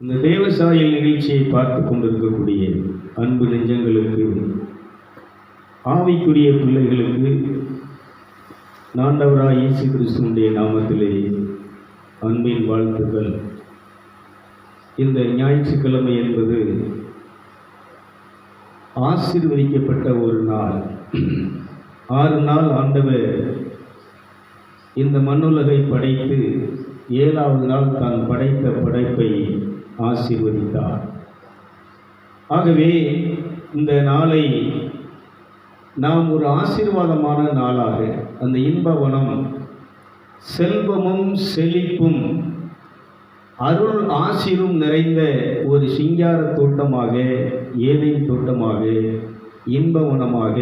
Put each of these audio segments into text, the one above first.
இந்த தேவசாயல் நிகழ்ச்சியை பார்த்து கொண்டிருக்கக்கூடிய அன்பு நெஞ்சங்களுக்கு, ஆவிக்குரிய பிள்ளைகளுக்கு ஆண்டவராய் இயேசு கிறிஸ்துவினுடைய நாமத்திலே அன்பின் வாழ்த்துக்கள். இந்த ஞாயிற்றுக்கிழமை என்பது ஆசீர்வதிக்கப்பட்ட ஒரு நாள். 6 நாள் ஆண்டவர் இந்த மண்ணுலகை படைத்து 7வது நாள் தான் படைத்த படைப்பை ஆசீர்வதித்தார். ஆகவே இந்த நாளை நாம் ஒரு ஆசீர்வாதமான நாளாக, அந்த இன்பவனம் செல்வமும் செழிப்பும் அருள் ஆசீரும் நிறைந்த ஒரு சிங்கார தோட்டமாக, ஏதேன் தோட்டமாக, இன்பவனமாக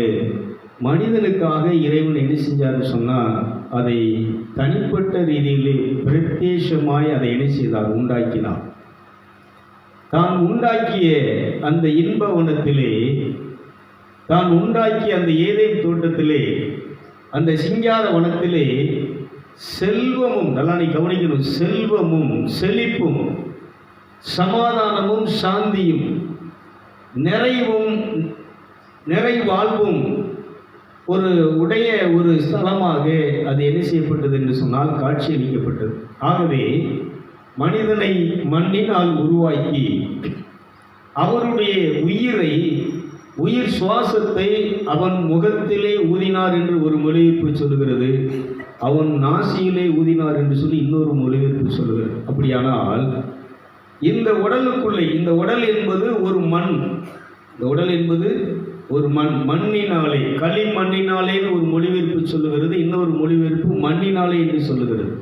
மனிதனுக்காக இறைவன் என்ன செஞ்சார்னு சொன்னால், அதை தனிப்பட்ட ரீதியிலே பிரத்யேகமாய் அதை என்ன செய்தார், உண்டாக்கினார். தான் உண்டாக்கிய அந்த இன்பவனத்திலே, தான் உண்டாக்கிய அந்த ஏதேன் தோட்டத்திலே, அந்த சிங்கார வனத்திலே செல்வமும், நல்லா நீ கவனிக்கணும், செல்வமும் செழிப்பும் சமாதானமும் சாந்தியும் நிறைவும் நிறைவாழ்வும் ஒரு உடைய ஒரு ஸ்தலமாக அது என்ன செய்யப்பட்டது என்று சொன்னால் காட்சியளிக்கப்பட்டது. ஆகவே மனிதனை மண்ணினால் உருவாக்கி அவருடைய உயிர் சுவாசத்தை அவன் முகத்திலே ஊதினார் என்று ஒரு மொழிபெயர்ப்பு சொல்லுகிறது. அவன் நாசியிலே ஊதினார் என்று சொல்லி இன்னொரு மொழிபெயர்ப்பு சொல்லுகிறது. அப்படியானால் இந்த உடலுக்குள்ளே, இந்த உடல் என்பது ஒரு மண், இந்த உடல் என்பது ஒரு மண்ணினாலே, களிமண்ணினாலேன்னு ஒரு மொழிபெயர்ப்பு சொல்லுகிறது. இன்னொரு மொழிபெயர்ப்பு மண்ணினாலே என்று சொல்லுகிறது.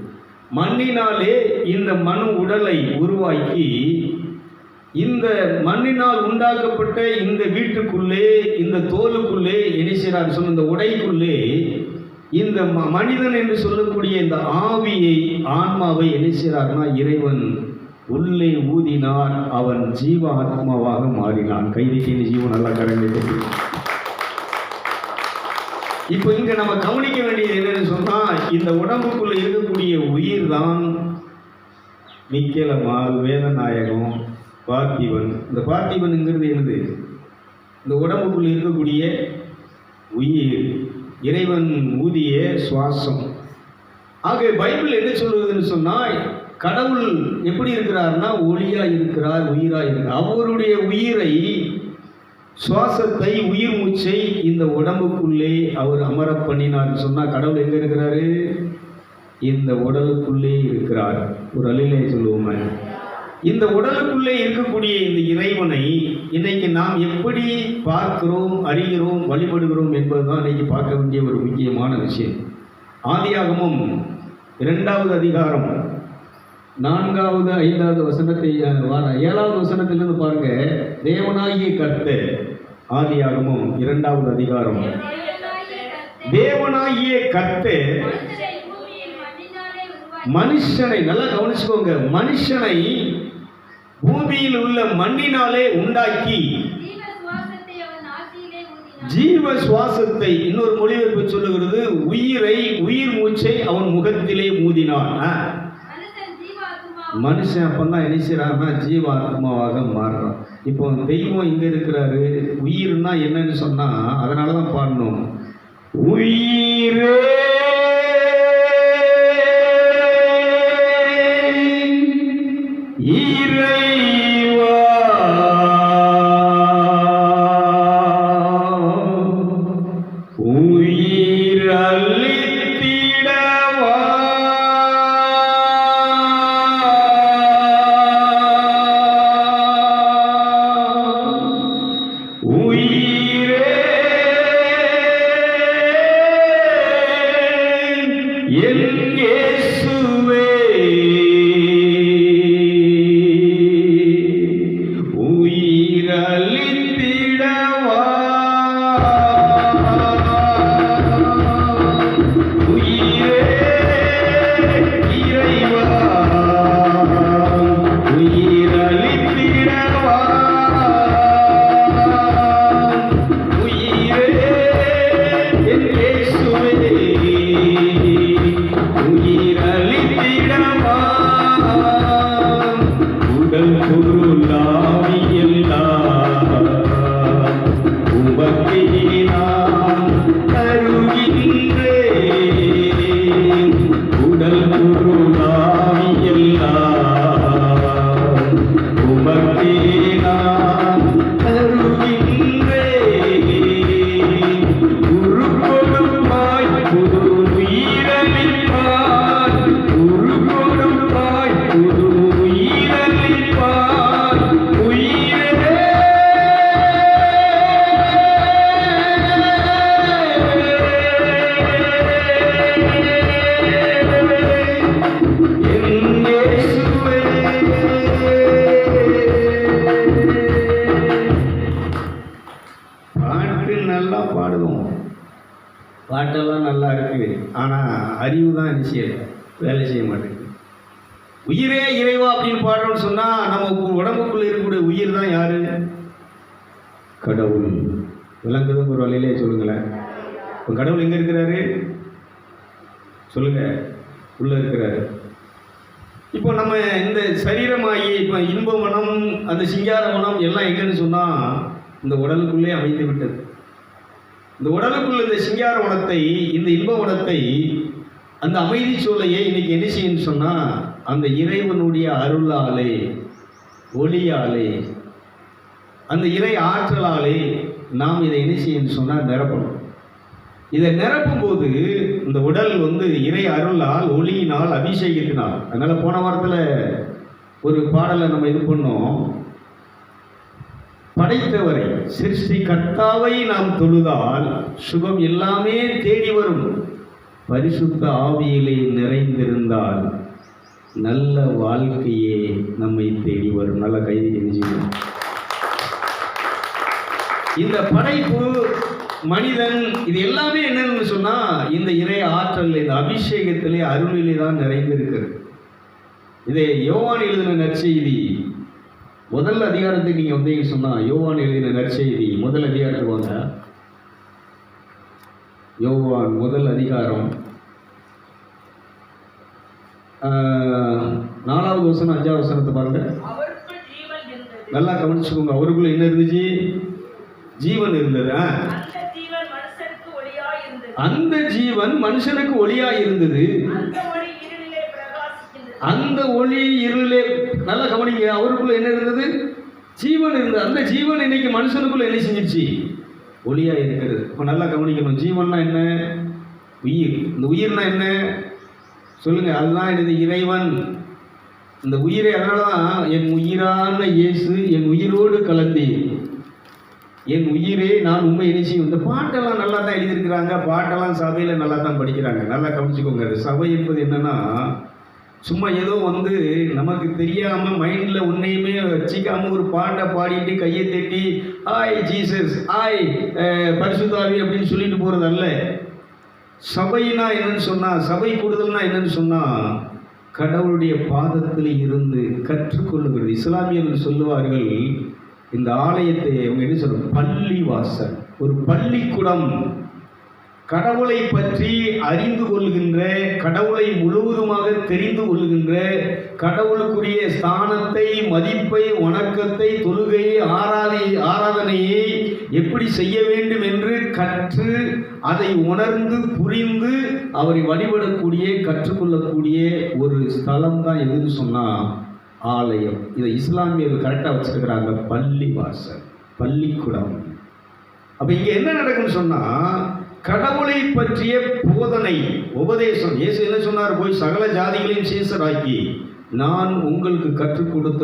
மண்ணினாலே இந்த மண் உடலை உருவாக்கி இந்த மண்ணினால் உண்டாக்கப்பட்ட இந்த வீட்டுக்குள்ளே, இந்த தோலுக்குள்ளே என்ன செய்கிறார் சொன்ன, இந்த உடைக்குள்ளே இந்த மனிதன் என்று சொல்லக்கூடிய இந்த ஆவியை, ஆன்மாவை என்ன செய்கிறார்னா இறைவன் உள்ளே ஊதினார். அவன் ஜீவ ஆத்மாவாக மாறினான். கைதிக்கின ஜீவன் நல்லா கரங்களை. இப்போ இங்க நம்ம கவனிக்க வேண்டியது என்னன்னு சொன்னா, இந்த உடம்புக்குள்ள இருக்கக்கூடிய உயிர் தான் மிக்கேலம்மாள், வேதநாயகம், பார்த்திபன். இந்த பார்த்திபன்ங்கிறது என்னது? இந்த உடம்புக்குள்ள இருக்கக்கூடிய உயிர், இறைவன் ஊதிய சுவாசம். ஆக பைபிள் என்ன சொல்லுவதுன்னு சொன்னால், கடவுள் எப்படி இருக்கிறார்னா ஒளியா இருக்கிறார், உயிரா இருக்கிறார். அவருடைய உயிரை, சுவாசத்தை, உயிர் மூச்சை இந்த உடம்புக்குள்ளே அவர் அமர பண்ணினார் சொன்னால், கடவுள் எங்க இருக்கிறாரு? இந்த உடலுக்குள்ளே இருக்கிறார். ஒரு அலிலே சொல்லுவோமே, இந்த உடலுக்குள்ளே இருக்கக்கூடிய இந்த இறைவனை இன்னைக்கு நாம் எப்படி பார்க்கிறோம், அறிகிறோம், வழிபடுகிறோம் என்பதுதான் இன்னைக்கு பார்க்க வேண்டிய ஒரு முக்கியமான விஷயம். ஆதியாகமம் 2வது அதிகாரம் 4வது 5வது வசனத்தை 7வது வசனத்திலிருந்து பாருங்க. தேவனாகிய கர்த்தர், ஆதியாகமம் 2வது அதிகாரம், தேவனாகிய கர்த்தர் மனுஷனை, நல்லா கவனிச்சுக்கோங்க, மனுஷனை பூமியில் உள்ள மண்ணினாலே உண்டாக்கி ஜீவ சுவாசத்தை, இன்னொரு மொழிபெயர்ப்பு சொல்லுகிறது, உயிர் மூச்சை அவன் முகத்திலே ஊதினான். மனுஷன் அப்பந்தான் என்ன செய்யறாருன்னா ஜீவ ஆத்மாவாக மாறுறான். இப்போ தெய்வம் இங்க இருக்கிறாரு. உயிர்னா என்னன்னு சொன்னா, அதனாலதான் பாடணும், உயிரே பொருளாவி எல்லாம் உமக்கே நான் தருகின்றேன். உடல் பொருளாவி எல்லாம் உமக்கே நான் தருகின்றேன். உருக்கொடுப்பாய் புது உயிரளிப்பாய், உருக்கொடுப்பாய் புது உயிரளிப்பாய். உயிரே என் இயேசுவே. பாட்டு நல்லா பாடுவோம், பாட்டெல்லாம் நல்லா இருக்கு, ஆனால் அறிவு தான் என்ன செய்யல, வேலை செய்ய மாட்டேங்குது. உயிரே இறைவா அப்படின்னு பாடுறோம்னு சொன்னால் நம்ம உடம்புக்குள்ள இருக்கக்கூடிய உயிர் தான் யாரு? கடவுள். விளங்குதுங்க ஒரு வழியிலே சொல்லுங்களேன். இப்போ கடவுள் எங்கே இருக்கிறாரு? சொல்லுங்க. உள்ள இருக்கிறாரு. இப்போ நம்ம இந்த சரீரமாகி இப்போ இன்ப மனம், அந்த சிங்கார மனம் எல்லாம் எங்கன்னு சொன்னால் இந்த உடலுக்குள்ளே அமைந்து விட்டது. இந்த உடலுக்குள்ள இந்த சிங்கார மனத்தை, இந்த இன்ப மனத்தை, அந்த அமைதி சூளையை இன்னைக்கு என்ன செய்யணும்னு சொன்னால் அந்த இறைவனுடைய அருளாலே, ஒளியாலே, அந்த இறை ஆற்றலாலே நாம் இதை என்ன செய்யணும்னு சொன்னால் நிரப்பணும். இதை நிரப்பும் போது இந்த உடல் இறை அருளால், ஒளியினால், அபிஷேகத்தினால். அதனால போன வாரத்தில் ஒரு பாடலை நம்ம இது பண்ணோம். படைத்தவரை, சிருஷ்டி கர்த்தாவை நாம் தொழுதால் சுகம் எல்லாமே தேடி வரும். பரிசுத்த ஆவியிலே நிறைந்திருந்தால் நல்ல வாழ்க்கையே நம்மை தேடி வரும். நல்ல கைதி தெரிஞ்சுக்கணும். இந்த படைப்பு, மனிதன், இது எல்லாமே என்னன்னு சொன்னா இந்த இறை ஆற்றல், இந்த அபிஷேகத்திலே, அருளிலே தான் நிறைந்திருக்கிறது. இதை யோவான் எழுதின நற்செய்தி முதல் அதிகாரத்துக்கு நீங்க வந்தீங்க சொன்னா, யோவான் எழுதின நற்செய்தி முதல் அதிகாரத்துக்கு வாங்க. யோவான் முதல் அதிகாரம் 4வது வசனம் 5வது வசனத்தை பாருங்க. நல்லா கவனிச்சுக்கோங்க. அவருக்குள்ள என்ன இருந்துச்சு? ஜீவன் இருந்தது. அந்த ஜீவன் மனுஷனுக்கு ஒளியா இருந்தது. அந்த ஒளி இருளே, நல்லா கவனிங்க. அவருக்குள்ள என்ன இருந்தது? ஜீவன் இருந்தது. அந்த ஜீவன் இன்னைக்கு மனுஷனுக்குள்ள என்ன செஞ்சிருச்சு? ஒளியா இருக்கிறது. இப்போ நல்லா கவனிக்கணும். ஜீவன்னா என்ன? உயிர். இந்த உயிர்னா என்ன சொல்லுங்க? அதுதான் எனது இறைவன். இந்த உயிரை, அதனாலதான் என் உயிரான இயேசு என் உயிரோடு கலந்தேன். என் உயிரே நான் உண்மை இணைச்சி. இந்த பாட்டெல்லாம் நல்லா தான் எழுதியிருக்கிறாங்க. பாட்டெல்லாம் சபையில் நல்லா தான் படிக்கிறாங்க. நல்லா கவனிச்சுக்கோங்க. சபை என்பது என்னன்னா, சும்மா ஏதோ நமக்கு தெரியாமல் மைண்டில் உன்னையுமே வச்சிக்காமல் ஒரு பாட்டை பாடிட்டு கையை தட்டி ஆய் ஜீசஸ், ஆய் பரிசுத்தாவி அப்படின்னு சொல்லிட்டு போகிறது அல்ல. சபைனா என்னன்னு சொன்னால், சபை கூடுதல்னா என்னன்னு சொன்னால், கடவுளுடைய பாதத்தில் இருந்து கற்றுக்கொள்ளுகிறது. இஸ்லாமியர்கள் சொல்லுவார்கள், இந்த ஆலயத்தை அவங்க என்ன சொல்லுவாங்க? பள்ளி வாசல், ஒரு பள்ளிக்கூடம். கடவுளை பற்றி அறிந்து கொள்கின்ற, கடவுளை முழுவதுமாக தெரிந்து கொள்கின்ற, கடவுளுக்குரிய ஸ்தானத்தை, மதிப்பை, வணக்கத்தை, தொழுகையை, ஆராதனையை எப்படி செய்ய வேண்டும் என்று கற்று அதை உணர்ந்து புரிந்து அவரை வழிபடக்கூடிய, கற்றுக்கொள்ளக்கூடிய ஒரு ஸ்தலம் தான் எதுன்னு சொன்னால் ஆலயம். இதை இஸ்லாமியர்கள் கரெக்டாக வச்சிருக்கிறாங்க. பள்ளி வாசல், பள்ளிக்கூடம். அப்போ இங்கே என்ன நடக்குன்னு சொன்னால், கடவுளை பற்றிய போதனை, உபதேசம். இயேசு என்ன சொன்னார்? போய் சகல ஜாதிகளையும் சீசராக்கி நான் உங்களுக்கு கற்றுக் கொடுத்த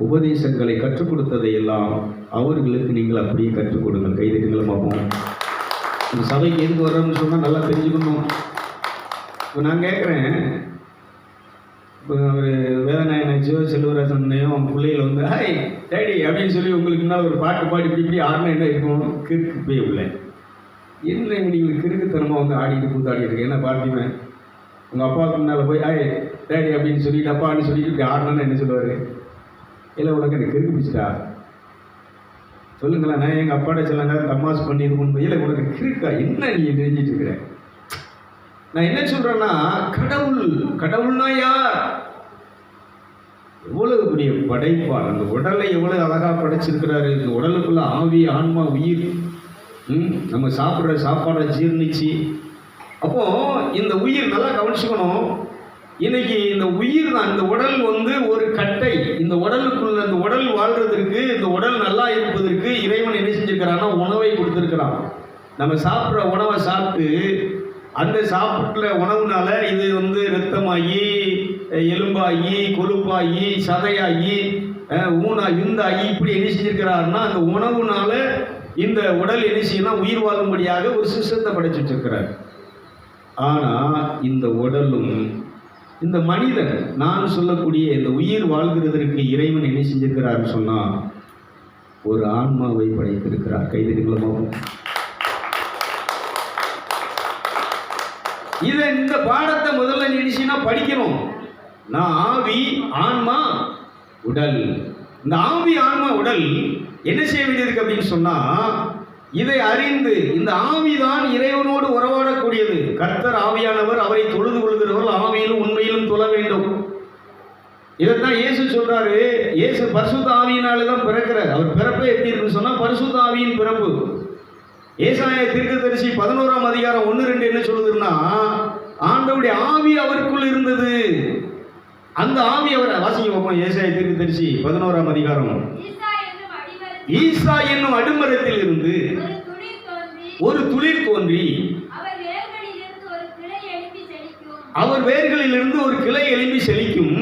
உபதேசங்களை கற்றுக் கொடுத்ததை எல்லாம் அவர்களுக்கு நீங்கள் அப்படியே கற்றுக் கொடுங்கள். கைதட்டுங்களை பார்ப்போம். இந்த சபைக்கு எதுக்கு வர்றோம்னு சொன்னால் நல்லா தெரிஞ்சுக்கணும். இப்போ நான் கேட்குறேன், இப்போ ஒரு வேதநாயகனையோ செல்வராஜனையோ அவங்க பிள்ளைகள் ஹாய் டேடி அப்படின்னு சொல்லி உங்களுக்கு என்ன ஒரு பாட்டு பாடி இப்படி ஆடினா என்ன இருக்கும்? கிறுக்கு போய் இல்லை என்ன நீங்கள் கிறுக்குத்தனமாக ஆடிட்டு கூத்தாடிட்டு இருக்கு. என்ன பார்த்திவேன் உங்கள் அப்பாவுக்கு முன்னால் போய் ஹாய் டேடி அப்படின்னு சொல்லிட்டு அப்பான்னு சொல்லிட்டு இப்படி ஆடினான்னு என்ன சொல்லுவார்? இல்லை உனக்கு எனக்கு கிறுக்கு பிடிச்சிட்டா சொல்லுங்களேன். நான் எங்கள் அப்பாட்ட சொல்லுங்க தமாஸ் பண்ணி இது பண்ணி, இல்லை உனக்கு கிறுக்கா என்ன நீ நினைஞ்சிட்டு இருக்கிற? நான் என்ன சொல்கிறேன்னா, கடவுள்னா யார்? எவ்வளவு பெரிய படைப்பார்! அந்த உடலை எவ்வளவு அழகா படைச்சிருக்கிறாரு. இந்த உடலுக்குள்ள ஆவி, ஆன்மா, உயிர், நம்ம சாப்பிட்ற சாப்பாடை ஜீர்ணிச்சு. அப்போ இந்த உயிர் நல்லா கவனிச்சுக்கணும். இன்னைக்கு இந்த உயிர் தான், இந்த உடல் ஒரு கட்டை. இந்த உடலுக்குள்ள, இந்த உடல் வாழ்றதற்கு, இந்த உடல் நல்லா இருப்பதற்கு இறைவன் என்ன செஞ்சிருக்கிறான்னா உணவை கொடுத்துருக்கிறான். நம்ம சாப்பிட்ற உணவை சாப்பிட்டு அந்த சாப்பிட்ற உணவுனால இது ரத்தமாகி, எலும்பாகி, கொழுப்பாகி, சதையாகி, ஊனா விந்தாகி இப்படி என்ன செஞ்சிருக்கிறாருன்னா அந்த உணவுனால இந்த உடல் என்ன செய்யணும், உயிர் வாழும்படியாக ஒரு சிஸ்டத்தை படைச்சு வச்சிருக்கிறார். ஆனால் இந்த உடலும் இந்த மனிதன், நான் சொல்லக்கூடிய இந்த உயிர் வாழ்கிறதற்கு இறைவன் என்ன செஞ்சிருக்கிறார் சொன்னா ஒரு ஆன்மாவை படைத்திருக்கிறார். கைதடிகளமாகும். இதை இந்த பாடத்தை முதல்ல நினைச்சுன்னா படிக்கணும். நான் ஆவி, ஆன்மா, உடல். இந்த ஆவி, ஆன்மா, உடல் என்ன செய்ய வேண்டியிருக்கு அப்படின்னு சொன்னா, இதை அறிந்து இந்த ஆவிதான் இறைவனோடு உறவாடக்கூடியது. கர்த்தர் ஆவியானவர், அவரை தொழுது கொள்கிறவர்கள் ஆவியிலும் உண்மையிலும் தொழ வேண்டும். இதைத்தான் இயேசு சொல்றாரு. இயேசு பரிசுத்த ஆவியினாலே தான் பிறக்கிறார். அவர் பிறப்பே எப்படி இருக்குன்னு சொன்னா பரிசுத்த ஆவியின் பிறப்பு. ஏசாயா தீர்க்கதரிசி 11ஆம் அதிகாரம் 1-2 என்ன சொல்லுதுன்னா, ஆண்டவருடைய ஆவி அவருக்குள் இருந்தது. அந்த ஆவி அவரை வாசிக்க பார்ப்போம். ஏசாயா தீர்க்கதரிசி 11ஆம் அதிகாரம். ஈசா என்னும் அடிமரத்தில் இருந்து ஒரு துளிர் தோன்றி அவர் வேர்களிலிருந்து ஒரு கிளை எழும்பி செழிக்கும்.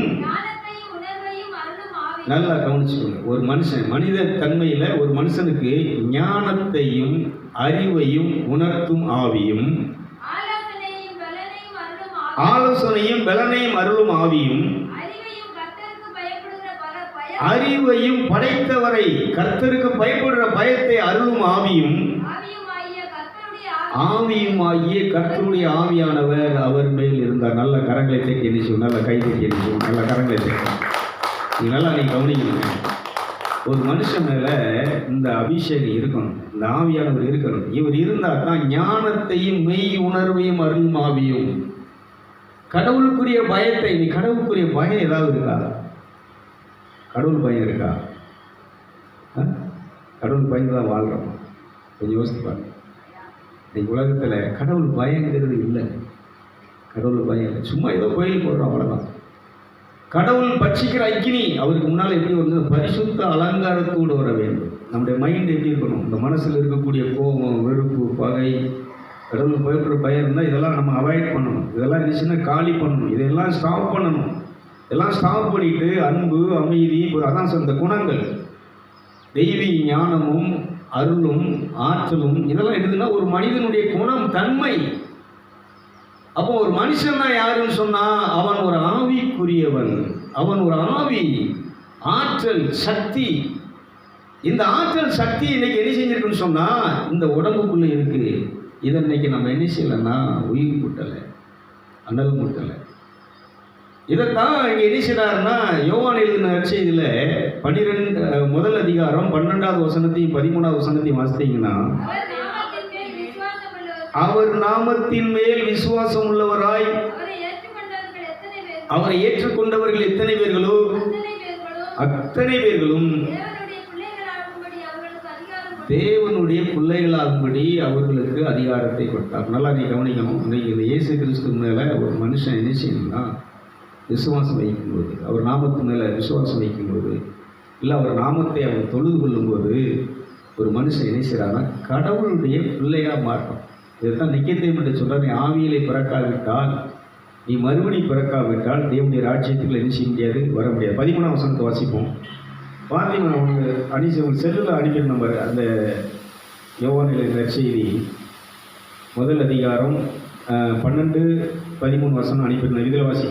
நல்லா கவனிச்சுக்கோங்க. ஒரு மனுஷன், மனித தன்மையில ஒரு மனுஷனுக்கு ஞானத்தையும் அறிவையும் உணர்த்தும் ஆவியும், ஆலோசனையும் பலனையும் அருளும் ஆவியும், அறிவையும் படைத்தவரை கர்த்தருக்கு பயப்படுற பயத்தை அருளும் ஆவியும், ஆவியுமாகிய கர்த்தருடைய ஆவியானவர் அவர் மேல் இருந்தார். நல்ல கரங்களை தேக்கி எண்ணிச்சோம், நல்ல கை தேக்கி எண்ணிச்சோம், நல்ல கரங்களை தேக்க. நீ நல்லா நீ கவனிக்கணும். ஒரு மனுஷன் மேல இந்த அபிஷேகம் இருக்கணும், இந்த ஆவியானவர் இருக்கணும். இவர் இருந்தால் தான் ஞானத்தையும் மெய் உணர்வையும் அருளும் ஆவியும், கடவுளுக்குரிய பயத்தை. நீ கடவுளுக்குரிய பயம் ஏதாவது இருக்கா? கடவுள் பயம் இருக்கா? கடவுள் பயந்து தான் வாழ்கிறோம். கொஞ்சம் யோசிப்பாங்க. இன்னைக்கு உலகத்தில் கடவுள் பயங்கிறது இல்லை. கடவுள் பயம் இல்லை. சும்மா ஏதோ கோயிலுக்கு போடுறோம், அவ்வளோதான். கடவுள் பட்சிக்கிற அக்கினி அவருக்கு முன்னால் எப்படி பரிசுத்த அலங்காரத்தோடு வர வேண்டும். நம்முடைய மைண்ட் எப்படி இருக்கணும்? இந்த மனசில் இருக்கக்கூடிய கோபம், வெறுப்பு, பகை, கடவுள் பயப்படுற பயம் இருந்தால் இதெல்லாம் நம்ம அவாய்ட் பண்ணணும். இதெல்லாம் இருந்துச்சுன்னா காலி பண்ணணும். இதெல்லாம் ஸ்டாப் பண்ணணும். இதெல்லாம் ஸ்டாப் பண்ணிட்டு அன்பு, அமைதி, அதான் இந்த குணங்கள், தெய்வீக ஞானமும் அருளும் ஆற்றலும், இதெல்லாம் எடுத்துன்னா ஒரு மனிதனுடைய குணம், தன்மை. அப்போ ஒரு மனுஷன் தான் யாருன்னு சொன்னா அவன் ஒரு ஆவிக்குரியவன். அவன் ஒரு ஆவி, ஆற்றல், சக்தி. இந்த ஆற்றல் சக்தி இன்னைக்கு என்ன செஞ்சிருக்குன்னு சொன்னா இந்த உடம்புக்குள்ள இருக்கு. இதை இன்னைக்கு நம்ம என்ன செய்யலைன்னா உயிர் கூட்டலை, அனல் கூட்டலை. இதைத்தான் இங்கே என்ன செய்யறாருன்னா யோவான் எழுதின நற்செய்தியில 12 அதிகாரம் 12வது வசனத்தையும் 13வது வசனத்தையும் வாசித்தீங்கன்னா, அவர் நாமத்தின் மேல் விசுவாசம் உள்ளவராய் அவரை ஏற்றுக்கொண்டவர்கள் எத்தனை பேர்களோ அத்தனை பேர்களும் தேவனுடைய பிள்ளைகளாகும்படி அவர்களுக்கு அதிகாரத்தை கொடுத்தார். நல்லா நீ கவனிக்கணும். இன்னைக்கு இந்த இயேசு கிறிஸ்து மேல ஒரு மனுஷன் என்ன செய்யணும்னா விசுவாசம் வைக்கும்போது, அவர் நாமத்து மேல விசுவாசம் வைக்கும்போது, இல்லை அவர் நாமத்தை அவர் தொழுது கொள்ளும்போது ஒரு மனுஷன் என்ன செய்யறான்னா கடவுளுடைய பிள்ளையா மாறும். இதுதான் நிக்கதேமு சொல்ற, நீ ஆவியிலே பிறக்காவிட்டால், நீ மறுபடி பிறக்காவிட்டால் தேவனுடைய ராஜ்யத்துக்குள்ள என்ன செய்ய முடியாது, வர முடியாது. 13ஆம் வசனத்தை வாசிப்போம். பார்த்தீங்கன்னா உங்களுக்கு செல்லில் அடிக்கிற நம்பர் அந்த யோவான் நற்செய்தி 1 அதிகாரம் 12-13 வசனம் அனுப்பியிருந்தேன். இதில் வாசி.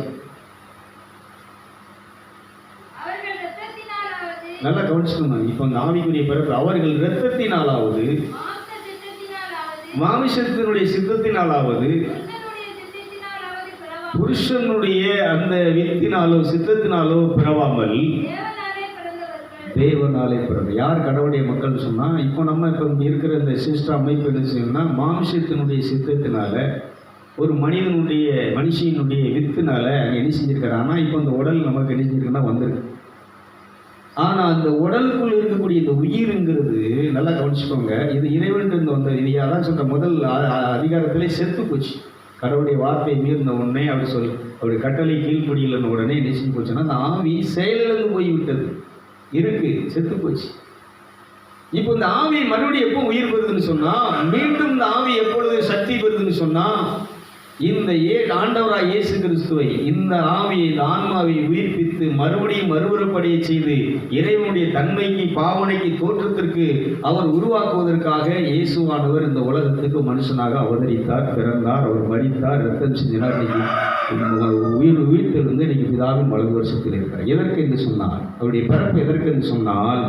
நல்லா கவனிச்சுக்கணும். இப்போ அந்த ஆவிக்குரிய பிறப்பு அவர்கள் இரத்தத்தினாலாவது மாமிசத்தினுடைய சித்தத்தினாலாவது புருஷனுடைய அந்த வித்தினாலோ சித்தத்தினாலோ பிறவாமல் தேவனாலே பிறந்த. யார் கடவுளுடைய மக்கள் சொன்னால், இப்போ நம்ம இப்போ இருக்கிற இந்த சிஸ்ட அமைப்பு என்ன செய்யணும்னா மாமிசத்தினுடைய சித்தத்தினால ஒரு மனிதனுடைய மனுஷனுடைய வித்துனால அங்கே என்ன செஞ்சிருக்கிறாங்கன்னா இப்போ இந்த உடல் நமக்கு என்ன செஞ்சிருக்குன்னா வந்திருக்கு. ஆனால் அந்த உடலுக்குள் இருக்கக்கூடிய இந்த உயிருங்கிறது நல்லா கவனிச்சுக்கோங்க. இது இறைவன் வந்த இது அதான் சொல்ற முதல் அதிகாரத்திலே செத்து போச்சு. கடவுளுடைய வார்த்தையை மீறின உடனே அவருடைய கட்டளை கீழ்ப்படியிலன்னு உடனே என்ன செஞ்சு போச்சுன்னா அந்த ஆவி செயலிழந்து போய்விட்டது. இருக்கு, செத்து போச்சு. இப்போ இந்த ஆவி மறுபடியும் எப்போ உயிர் பெறுதுன்னு சொன்னா, மீண்டும் இந்த ஆவி எப்பொழுது சக்தி பெறுதுன்னு சொன்னா, இந்த ஆண்டவராய் இயேசு கிறிஸ்துவை இந்த ஆவியை இந்த ஆன்மாவை உயிர்ப்பித்து மறுபடியும் மறுபடிய செய்து இறைவனுடைய தன்மைக்கு பாவனைக்கு தோற்றத்திற்கு அவர் உருவாக்குவதற்காக இயேசுவானவர் இந்த உலகத்துக்கு மனுஷனாக அவதரித்தார், பிறந்தார், அவர் மரித்தார், ரத்தம் செஞ்சினார். இன்னைக்கு உயிர்த்தெழுந்து இன்னைக்கு பிதாவின் வலது வருஷத்தில் இருக்கிறார். எதற்கு என்று சொன்னால், அவருடைய பிறப்பு எதற்கு என்று சொன்னால்,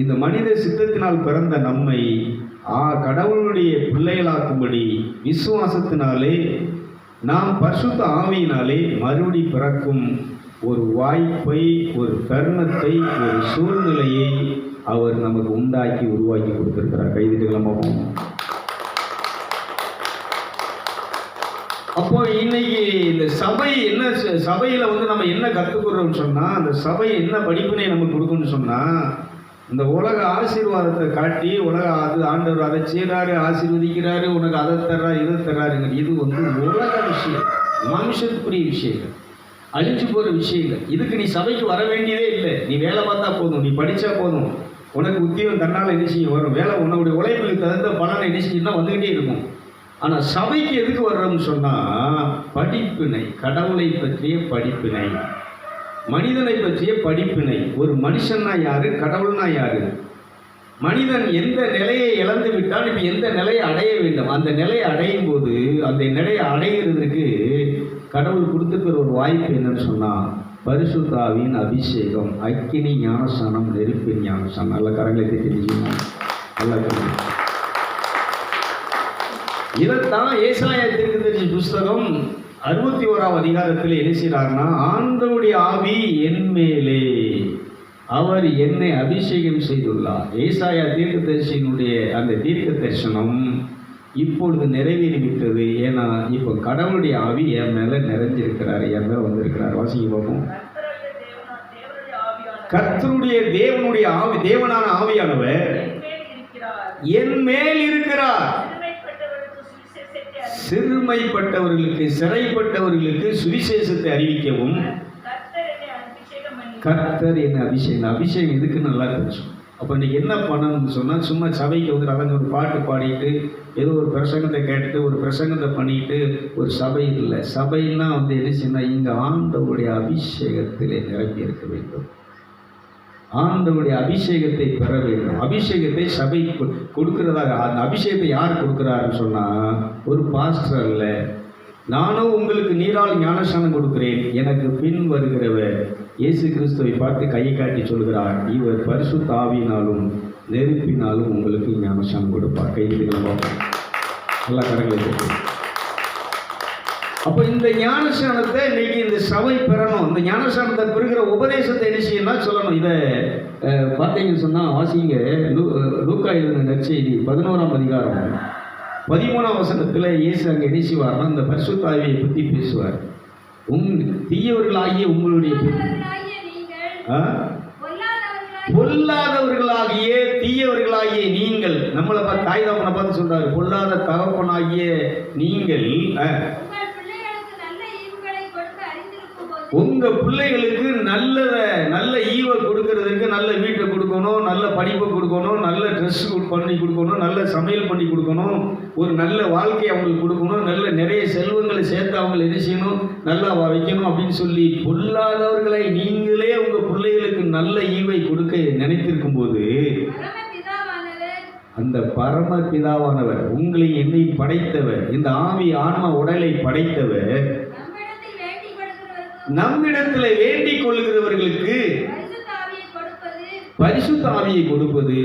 இந்த மனித சித்தத்தினால் பிறந்த நம்மை கடவுளுடைய பிள்ளைகளாக்கும்படி விசுவாசத்தினாலே நாம் பரிசுத்த ஆவியினாலே மறுபடி பிறக்கும் ஒரு வாய்ப்பை, ஒரு தருணத்தை, ஒரு சூழ்நிலையை அவர் நமக்கு உண்டாக்கி உருவாக்கி கொடுத்திருக்கிறார். கைதிகளமா. அப்போ இன்னைக்கு இந்த சபை என்ன, சபையில நம்ம என்ன கற்றுக்கிறோம்னு சொன்னா, அந்த சபை என்ன படிப்பினை நமக்கு கொடுக்கும்னு சொன்னா, இந்த உலக ஆசீர்வாதத்தை காட்டி அது ஆண்டவர் அதை செய்கிறாரு, ஆசீர்வதிக்கிறாரு, உனக்கு அதை தர்றாரு, இதை தர்றாருங்க. இது உலக விஷயம், மனுஷத்துக்குரிய விஷயங்கள், அழிஞ்சு போகிற விஷயங்கள். இதுக்கு நீ சபைக்கு வர வேண்டியதே இல்லை. நீ வேலை பார்த்தா போதும், நீ படித்தா போதும், உனக்கு உத்தியோகம் தன்னால் என்ன செய்ய வரும், வேலை உன்னுடைய உழைப்புக்கு தகுந்த பலனை என்ன செய்யணும்னா வந்துக்கிட்டே இருக்கும். ஆனால் சபைக்கு எதுக்கு வர்றோம்னு சொன்னால், படிப்பினை, கடவுளை பற்றிய படிப்பினை, மனிதனை பற்றிய படிப்பினை. ஒரு மனுஷன்னா யாரு, கடவுள்னா யாரு, மனிதன் எந்த நிலையை இழந்து விட்டால் இப்போ எந்த நிலையை அடைய வேண்டும், அந்த நிலையை அடையும் போது அந்த நிலையை அடைகிறதுக்கு கடவுள் கொடுத்துக்கிற ஒரு வாய்ப்பு என்னன்னு சொன்னால், பரிசுத்த ஆவியின் அபிஷேகம், அக்கினி ஞானஸ்தானம், நெருப்பின் ஞானஸ்தானம். நல்ல கரங்களை தெரிஞ்சுக்கணும். நல்ல இதைத்தான் ஏசாயா தீர்க்கதரிசி புஸ்தகம் 61ஆம் அதிகாரத்தில் என்ன செய்கிறார்னா, ஆண்டவருடைய ஆவி என் மேலே, அவர் என்னை அபிஷேகம் செய்துள்ளார். ஏசாயா தீர்க்கதரிசியினுடைய அந்த தீர்க்க தரிசனம் இப்பொழுது நிறைவேறிவிட்டது. ஏன்னா இப்போ கடவுளுடைய ஆவி என் மேலே நிறைஞ்சிருக்கிறார், என் மேலே வந்திருக்கிறார். வாசிங்க பார்ப்போம். கர்த்தருடைய தேவனுடைய ஆவி, தேவனான ஆவியானவர் என் மேல் இருக்கிறார். சிறுமைப்பட்டவர்களுக்கு, சிறைப்பட்டவர்களுக்கு சுவிசேஷத்தை அறிவிக்கவும் கர்த்தர் என்ன அபிஷேகம். அபிஷேகம் எதுக்கு நல்லா தெரியும். அப்போ இன்னைக்கு என்ன பண்ணணும்னு சொன்னால், சும்மா சபைக்கு அவங்க ஒரு பாட்டு பாடிட்டு ஏதோ ஒரு பிரசங்கத்தை கேட்டுட்டு ஒரு பிரசங்கத்தை பண்ணிட்டு ஒரு சபை இல்லை. சபைன்னா என்ன செய்யணும், இங்கே ஆண்டவருடைய அபிஷேகத்திலே நிரம்பி இருக்க வேண்டும். ஆண்டவருடைய அபிஷேகத்தை பெற வேண்டும். அபிஷேகத்தை சபை கொடுக்கிறதாக. அந்த அபிஷேகத்தை யார் கொடுக்கிறாருன்னு சொன்னால், ஒரு பாஸ்டர் அல்ல. நானும் உங்களுக்கு நீரால் ஞானஸ்நானம் கொடுக்கிறேன், எனக்கு பின் வருகிறவர் இயேசு கிறிஸ்துவை பார்த்து கையை காட்டி சொல்கிறார், இவர் பரிசுத்த ஆவியினாலும் நெருப்பினாலும் உங்களுக்கு ஞானஸ்நானம் கொடுப்பார். கைதிகளா எல்லா கரங்களை. அப்போ இந்த ஞானஸ்நானத்தை இன்னைக்கு இந்த சபை பெறணும். இந்த ஞானஸ்நானத்தை பெறுகிற உபதேசத்தை என்ன செய்யணும்னா சொல்லணும். இதை பார்த்தீங்கன்னு சொன்னால் வாசிங்க, லூக்கா எழுதின நற்செய்தி 11ஆம் அதிகாரம் 13ஆம் வசனத்தில் இயேசு அங்கே என்ன செய்வார்னா, இந்த பரிசுத்த ஆவியை பற்றி பேசுவார். தீயவர்களாகிய உங்களுடைய பொல்லாதவர்களாகிய தீயவர்களாகிய நீங்கள், நம்மளை பார்த்து தாய் தகப்பனை பார்த்து சொல்றாரு, பொல்லாத தகப்பனாகிய நீங்கள் உங்க பிள்ளைகளுக்கு நல்ல ஈவை கொடுக்கறதுக்கு, நல்ல வீட்டை கொடுக்கணும், நல்ல படிப்பை கொடுக்கணும், நல்ல ட்ரெஸ் பண்ணி கொடுக்கணும், நல்ல சமையல் பண்ணி கொடுக்கணும், ஒரு நல்ல வாழ்க்கையை அவங்களுக்கு கொடுக்கணும், நிறைய செல்வங்களை சேர்த்து அவங்களை என்ன செய்யணும், நல்லா வைக்கணும் அப்படின்னு சொல்லி பொல்லாதவர்களை நீங்களே உங்க பிள்ளைகளுக்கு நல்ல ஈவை கொடுக்க நினைத்திருக்கும் போது, அந்த பரம பிதாவானவர் உங்களை என்னை படைத்தவர், இந்த ஆவி ஆன்மா உடலை படைத்தவர் நம்மிடத்தில் வேண்டிக் கொள்ளுகிறவர்களுக்கு பரிசுத்த ஆவியை கொடுப்பது.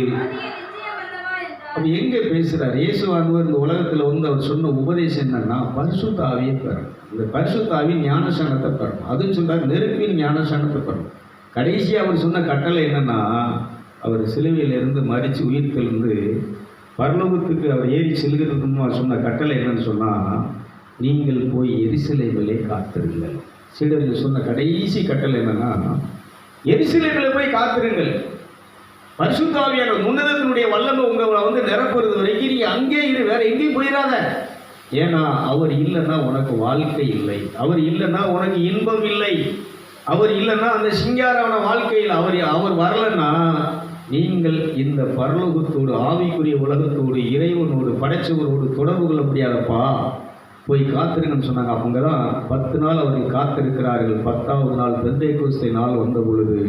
அப்ப எங்க பேசுறார் இயேசுவானவர்? இந்த உலகத்துல அவர் சொன்ன உபதேசம் என்னன்னா, பரிசுத்த ஆவியை பெறணும். இந்த பரிசுத்த ஆவி ஞானஸ்நானத்தை பெறணும். அதுன்னு சொல்றாரு, நெருப்பின் ஞானஸ்நானத்தை பெறணும். கடைசியா அவர் சொன்ன கட்டளை என்னன்னா, அவர் சிலுவையிலிருந்து மரித்து உயிர்த்தெழுந்து பரலோகத்துக்கு அவர் ஏறி செல்கிறதுக்கு அவர் சொன்ன கட்டளை என்னன்னு சொன்னா, நீங்கள் போய் எருசலேமிலே காத்திருங்கள். சீடர்கள் சொன்ன கடைசி கட்டளை என்னன்னா, எருசலேமில் போய் காத்திருங்கள். பரிசுத்த ஆவியானவர் உன்னதத்தினுடைய வல்லமை உங்களை நிரப்புறது வரைக்கும் நீ அங்கே இரு, வேற எங்கேயும் போயிடாத. ஏன்னா அவர் இல்லைன்னா உனக்கு வாழ்க்கை இல்லை, அவர் இல்லைன்னா உனக்கு இன்பம் இல்லை, அவர் இல்லைன்னா அந்த சிங்காரான வாழ்க்கையில் அவர் வரலன்னா நீங்கள் இந்த பரலோகத்தோடு ஆவிக்குரிய உலகத்தோடு இறைவனோடு படைச்சவரோடு தொடர்பு கொள்ள முடியாதப்பா. போய் காத்திருங்கன்னு சொன்னாங்க. அவங்க தான் 10 நாள் அவர்கள் காத்திருக்கிறார்கள். 10ஆவது நாள் பெந்தேகோஸ்தே நாள் வந்த பொழுது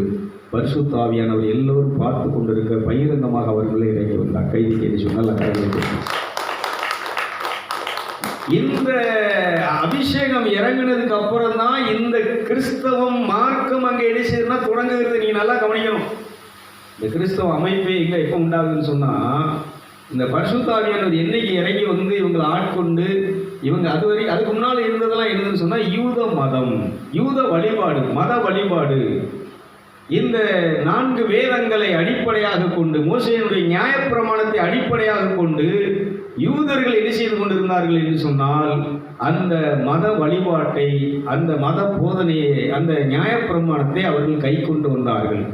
பரிசுத்த ஆவியானவர் எல்லோரும் பார்த்து கொண்டிருக்க பகிரங்கமாக அவர்களே இறங்கி வந்தார். கைதி கேட்டு சொன்னால் இந்த அபிஷேகம் இறங்கினதுக்கு அப்புறம் தான் இந்த கிறிஸ்தவம் மார்க்கம் அங்கே என்ன செய்யுதுன்னா தொடங்குகிறது. நீங்க நல்லா கவனிக்கணும். இந்த கிறிஸ்தவ அமைப்பே இங்கே எப்போ உண்டாகுதுன்னு சொன்னால், இந்த பரிசுத்த ஆவியானவர் என்னைக்கு இறங்கி இவங்களை ஆட்கொண்டு இவங்க அதுக்கு முன்னால் இருந்ததெல்லாம் என்னதுன்னு சொன்னால் யூத மதம், யூத வழிபாடு, மத வழிபாடு. இந்த 4 வேதங்களை அடிப்படையாக கொண்டு, மோசேயினுடைய நியாயப்பிரமாணத்தை அடிப்படையாக கொண்டு யூதர்கள் என்ன செய்து கொண்டிருந்தார்கள் என்று சொன்னால், அந்த மத வழிபாட்டை, அந்த மத போதனையை, அந்த நியாயப்பிரமாணத்தை அவர்கள் கை கொண்டு வந்தார்கள்.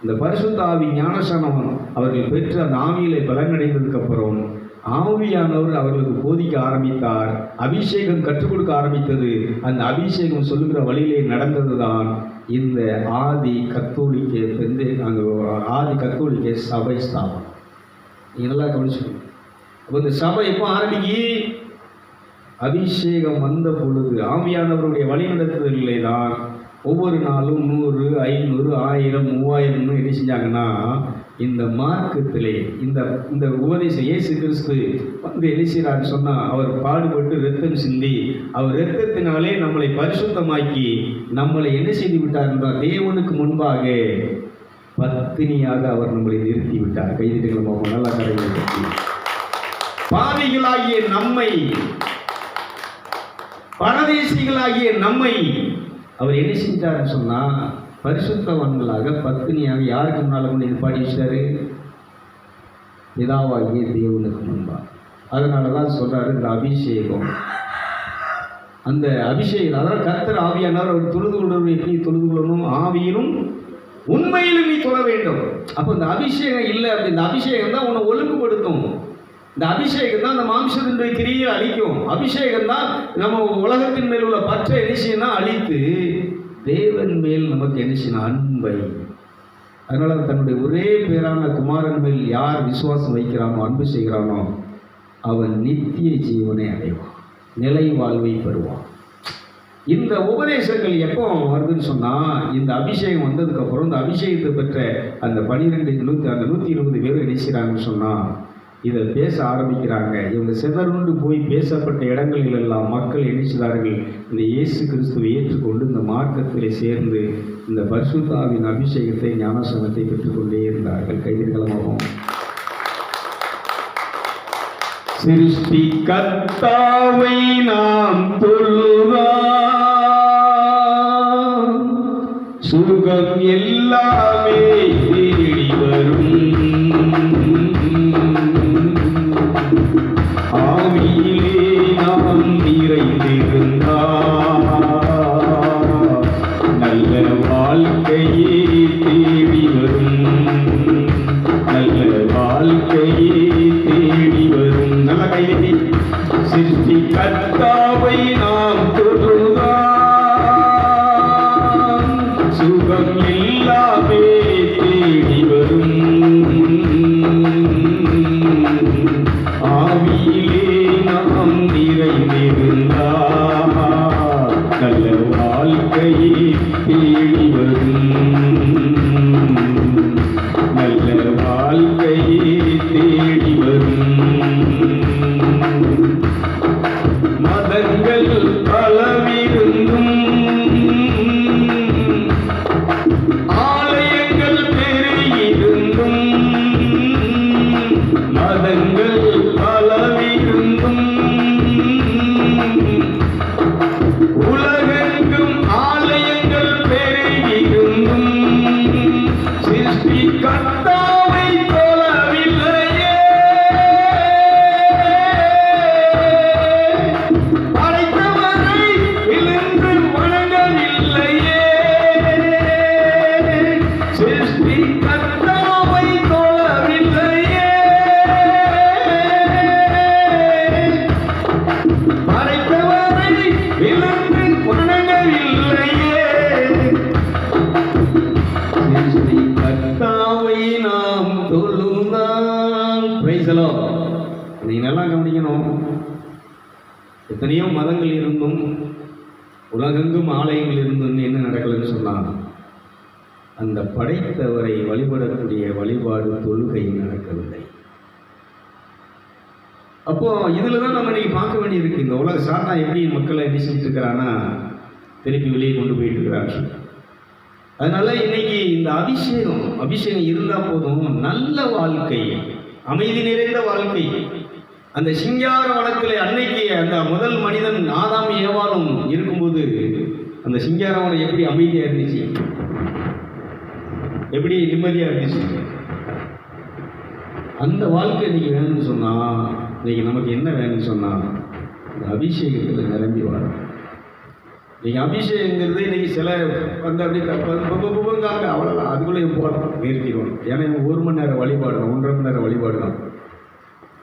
இந்த பரிசுத்த ஆவி ஞானஸ்நானம் அவர்கள் பெற்று அந்த ஆவியிலே பலனடைந்ததுக்கு அப்புறம் ஆவியானவர் அவர்களுக்கு போதிக்க ஆரம்பித்தார். அபிஷேகம் கற்றுக் கொடுக்க ஆரம்பித்தது. அந்த அபிஷேகம் சொல்லுகிற வழியிலே நடந்தது தான் இந்த ஆதி கத்தோலிக்க சபை ஸ்தாபனம். இதெல்லாம் கவனிச்சுக்கணும். அப்போ இந்த சபை எப்போ ஆரம்பிக்கி? அபிஷேகம் வந்த பொழுது ஆவியானவருடைய வழிநடத்துதலே தான் ஒவ்வொரு நாளும் 100, 500, 1000, 3000 என்ன செஞ்சாங்கன்னா, இந்த மார்க்கத்திலே இந்த உபதேசம் இயேசு கிறிஸ்து என்ன செய்கிறான்னு சொன்னால், அவர் பாடுபட்டு இரத்தம் சிந்தி, அவர் இரத்தத்தினாலே நம்மளை பரிசுத்தமாக்கி நம்மளை என்ன செய்து விட்டார் என்றால், தேவனுக்கு முன்பாக பத்தினியாக அவர் நம்மளை நிறுத்தி விட்டார். கைதிகளை நல்லா கரைகளை பாவிகளாகிய நம்மை, பரதேசிகளாகிய நம்மை அவர் என்ன செஞ்சாருன்னு சொன்னால், பரிசுத்தவான்களாக பத்தினியாக யாருக்கு முன்னால் கொண்டு நிப்பாட்டி வச்சாரு? பிதாவாகிய தேவனுக்கு முன்பாக. அதனால தான் சொல்கிறாரு இந்த அபிஷேகம், அந்த அபிஷேகம். அதாவது கர்த்தர் ஆவியானவர் அவர் தொழுது கொள்வது எப்படி தொழுது கொள்ளணும்? ஆவியிலும் உண்மையிலும் நீ தொழ வேண்டும். அப்போ இந்த அபிஷேகம் இல்லை அப்படி, இந்த அபிஷேகம் தான் உன்னை ஒழுங்குபடுத்தும். இந்த அபிஷேகம் தான் அந்த மாம்சத்தினுடைய கிரியை அழிக்கும். அபிஷேகம் தான் நம்ம உலகத்தின் மேல் உள்ள பற்றை என்ன அழித்து தேவன் மேல் நமக்கு என்ன அன்பை. அதனால தன்னுடைய ஒரே பேரான குமாரன் மேல் யார் விசுவாசம் வைக்கிறானோ, அன்பு செய்கிறானோ, அவன் நித்திய ஜீவனை அடைவான், நிலை வாழ்வை பெறுவான். இந்த உபதேசங்கள் எப்போ வருதுன்னு சொன்னால், இந்த அபிஷேகம் வந்ததுக்கப்புறம் இந்த அபிஷேகத்தை பெற்ற அந்த 120 பேர் என்ன செய்கிறாங்கன்னு சொன்னால், இதை பேச ஆரம்பிக்கிறாங்க. இவங்க சிதறுண்டு போய் பேசப்பட்ட இடங்களிலெல்லாம் மக்கள் எண்ணிச்சார்கள் இந்த இயேசு கிறிஸ்துவை ஏற்றுக்கொண்டு இந்த மார்க்கத்திலே சேர்ந்து இந்த பரிசுத்த ஆவியின் அபிஷேகத்தை, ஞானஸ்நானத்தை பெற்றுக்கொண்டே இருந்தார்கள். கைதிகளமாகவும் சிருஷ்டி கர்த்தாவை நாம் தொழுதாம், சுகம் எல்லாமே தேடி வரும், ஆவியிலே நாம் நிறைந்திருந்தால் நல்ல வாழ்க்கையே தேடி வரும், நல்ல வாழ்க்கையே தேடி வரும். நல்ல கையை சிருஷ்டி கர்த்தாவை நாம் தொழுதாம், சுகம் எல்லாமே தேடி வரும், ஆவியிலே நாம் நிறைந்திருந்தால் நல்ல வாழ்க்கையை தேடி வரும், நல்ல வாழ்க்கையை தேடி வரும். மதங்கள் பலவிருந்தும் ஆலயங்கள் பெருகிருந்தும், மதங்கள் பலவிருந்தும் உலகெங்கும் ஆலயங்கள் பெருகிருந்தும் சிருஷ்டி கர்த்தாவை தொழவில்லையே, படைத்தவரை விழுந்து வணங்கவில்லையே, பிதாவை நாம் தொழுதால் பிரைசலோ. நீங்க நல்லா கவனிக்கணும். எத்தனையோ மதங்கள் இருந்தும் உலகெங்கும் ஆலயங்கள் இருந்தும் என்ன நடக்கலன்னு சொன்னால், அந்த படைத்தவரை வழிபடக்கூடிய வழிபாடு தொழுகை நடக்கவில்லை. அப்போ இதுல தான் நம்ம இன்னைக்கு பார்க்க வேண்டியிருக்கு. இந்த உலக சாத்தா எப்படி மக்களை என்ன செஞ்சுட்டு இருக்கிறான்னா திருப்பி வெளியே கொண்டு போயிட்டு இருக்கிறார்கள். அதனால இன்னைக்கு இந்த அபிஷேகம் இருந்தால் போதும், நல்ல வாழ்க்கை, அமைதி நிறைந்த வாழ்க்கை. அந்த சிங்கார வனத்தில் அன்னைக்கு அந்த முதல் மனிதன் ஆதாம் ஏவாளும் இருக்கும்போது அந்த சிங்கார வனம் எப்படி அமைதியாக இருந்துச்சு, எப்படி நிம்மதியாக இருந்துச்சு. அந்த வாழ்க்கை இன்னைக்கு வேணும்னு சொன்னால், இன்னைக்கு நமக்கு என்ன வேணும்னு சொன்னால், இந்த அபிஷேகத்தில் நிரம்பி வரும். நீங்கள் அபிஷேகங்கிறது இன்றைக்கி சில வந்து அப்படியே காங்க அவ்வளோதான், அதுக்குள்ளே போகிறோம் நிறுத்திடுவோம். ஏன்னா இவங்க 1 மணி நேரம் வழிபாடு தான், 1.5 மணி நேரம் வழிபாடு தான்.